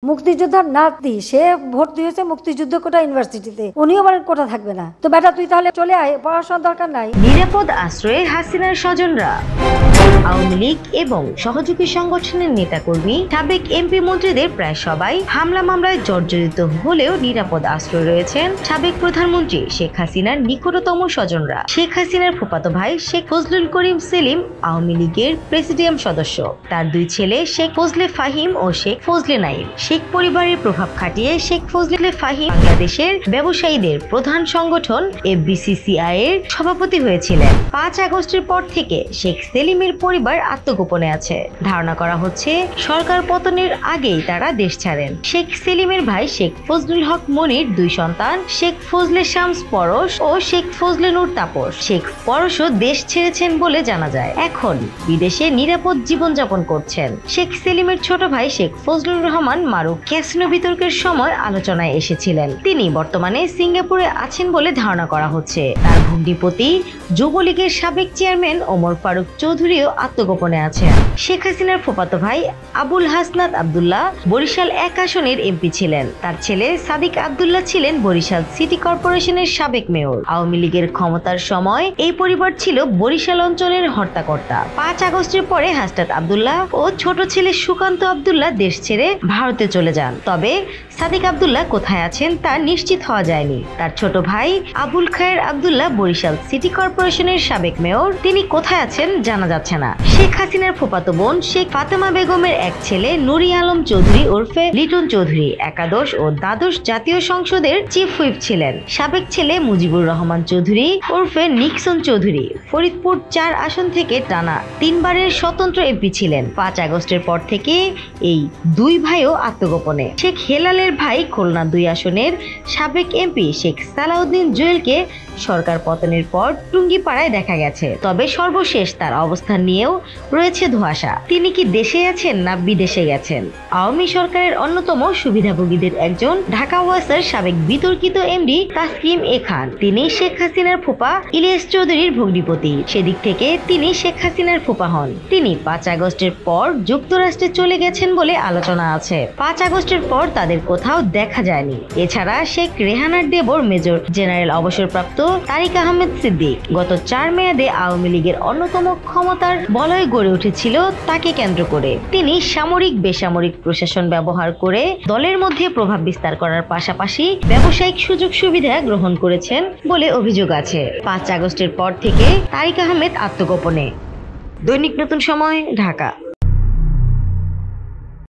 মুক্তিযোদ্ধার নাতি সে ভর্তি হয়েছে মুক্তিযুদ্ধ কোটা ইউনিভার্সিটিতে, উনিও বলেন কোটা থাকবে না। তো বেটা তুই তাহলে চলে আয়, পড়াশোনার দরকার নাই। নিরাপদ আশ্রয়ে হাসিনার স্বজনরা। আওয়ামী লীগ এবং সহযোগী সংগঠনের নেতাকর্মী, সাবেক এমপি মন্ত্রীদের প্রায় সবাই হামলা মামলায় জর্জরিত হলেও নিরাপদ আশ্রয় রয়েছেন সাবেক প্রধানমন্ত্রী শেখ হাসিনার নিকটতম স্বজনরা। শেখ হাসিনার ফুফাতো ভাই শেখ ফজলুল করিম সেলিম আওয়ামী লীগের প্রেসিডিয়াম সদস্য। তার দুই ছেলে শেখ ফজলে ফাহিম ও শেখ ফজলে নাইম। শেখ পরিবারের প্রভাব খাটিয়ে শেখ ফজলে ফাহিম বাংলাদেশের ব্যবসায়ীদের প্রধান সংগঠন FBCCI এর সভাপতি হয়েছিলেন। 5 আগস্টের পর থেকে শেখ সেলিমের পরিবার আত্মগোপনে আছে। ধারণা করা হচ্ছে সরকার পতনের আগেই তারা দেশ ছাড়েন। শেখ সেলিমের ভাই শেখ ফজলুল হক মনির দুই সন্তান শেখ ফজলে শামস পরশ ও শেখ ফজলে নূর তাপস। শেখ পরশও দেশ ছেড়েছেন বলে জানা যায়। এখন বিদেশে নিরাপদ জীবনযাপন করছেন। শেখ সেলিমের ছোট ভাই শেখ ফজলুর রহমান মারুফ ক্যাসিনো বিতর্কের সময় আলোচনায় এসেছিলেন। তিনি বর্তমানে সিঙ্গাপুরে আছেন বলে ধারণা করা হচ্ছে। তার ভগ্নিপতি যুবলীগের সাবেক চেয়ারম্যান ওমর ফারুক চৌধুরীও আত্মগোপনে আছেন। শেখ হাসিনার ফুফাতো ভাই আবুল হাসনাত আব্দুল্লাহ বরিশাল 1 আসনের এমপি ছিলেন। তার ছেলে সাদিক আব্দুল্লাহ ছিলেন বরিশাল সিটি কর্পোরেশনের সাবেক মেয়র। আওয়ামী লীগের ক্ষমতার সময় এই পরিবার ছিল বরিশাল অঞ্চলের হর্তাকর্তা। 5 আগস্টের পরে হাসনাত আব্দুল্লাহ ও ছোট ছেলে সুকান্ত আব্দুল্লাহ দেশ ছেড়ে ভারতে চলে যান। তবে সাদিক আব্দুল্লাহ কোথায় আছেন তা নিশ্চিত হওয়া যায়নি। তার ছোট ভাই আবুল খায়ের আব্দুল্লাহ বরিশাল সিটি কর্পোরেশনের সাবেক মেয়র। তিনি কোথায় আছেন জানা যাচ্ছে না। শেখ হাসিনার ফুফাতো বোন শেখ ফাতেমা বেগমের এক ছেলে নুরি আলম চৌধুরী ওরফে লিটন চৌধুরী একাদশ ও দ্বাদশ জাতীয় সংসদের চিফ হুইপ ছিলেন। সাবেক ছেলে মুজিবুর রহমান চৌধুরী ওরফে নিক্সন চৌধুরী ফরিদপুর 4 আসন থেকে টানা 3 বারের স্বতন্ত্র এমপি ছিলেন। 5 আগস্টের পর থেকে এই দুই ভাইও আত্মগোপনে। শেখ হেলালের ভাই খুলনা 2 আসনের সাবেক এমপি শেখ সালাউদ্দিন জুয়েলকে সরকার পতনের পর টুঙ্গিপাড়ায় দেখা গেছে। তবে সর্বশেষ তার অবস্থান নিয়েও রয়েছে ধোঁয়াশা। তিনি কি দেশে আছেন না বিদেশে গেছেন? আওয়ামী সরকারের অন্যতম সুবিধাভোগীদের একজন ঢাকা ওয়াসার সাবেক বিতর্কিত এমডি তাসকিম এ খান। তিনি শেখ হাসিনার ফুপা ইলিয়াস চৌধুরীর ভগ্নিপতি। সেদিক থেকে তিনি শেখ হাসিনার ফুপা হন। তিনি 5 আগস্টের পর যুক্তরাষ্ট্রে চলে গেছেন বলে আলোচনা আছে। 5 আগস্টের পর তাদের কোথাও দেখা যায়নি। এছাড়া শেখ রেহানার দেবর মেজর জেনারেল অবসরপ্রাপ্ত তারিক আহমেদ সিদ্দিক গত 4 মেয়াদে আওয়ামী লীগের অন্যতম ক্ষমতার বলয় গড়ে উঠেছিল তাকে কেন্দ্র করে। তিনি সামরিক বেসামরিক প্রশাসন ব্যবহার করে দলের মধ্যে প্রভাব বিস্তার করার পাশাপাশি ব্যবসায়িক সুযোগ সুবিধা গ্রহণ করেছেন বলে অভিযোগ আছে। 5 আগস্টের পর থেকে তারিক আহমেদ আত্মগোপনে। দৈনিক নতুন সময়, ঢাকা।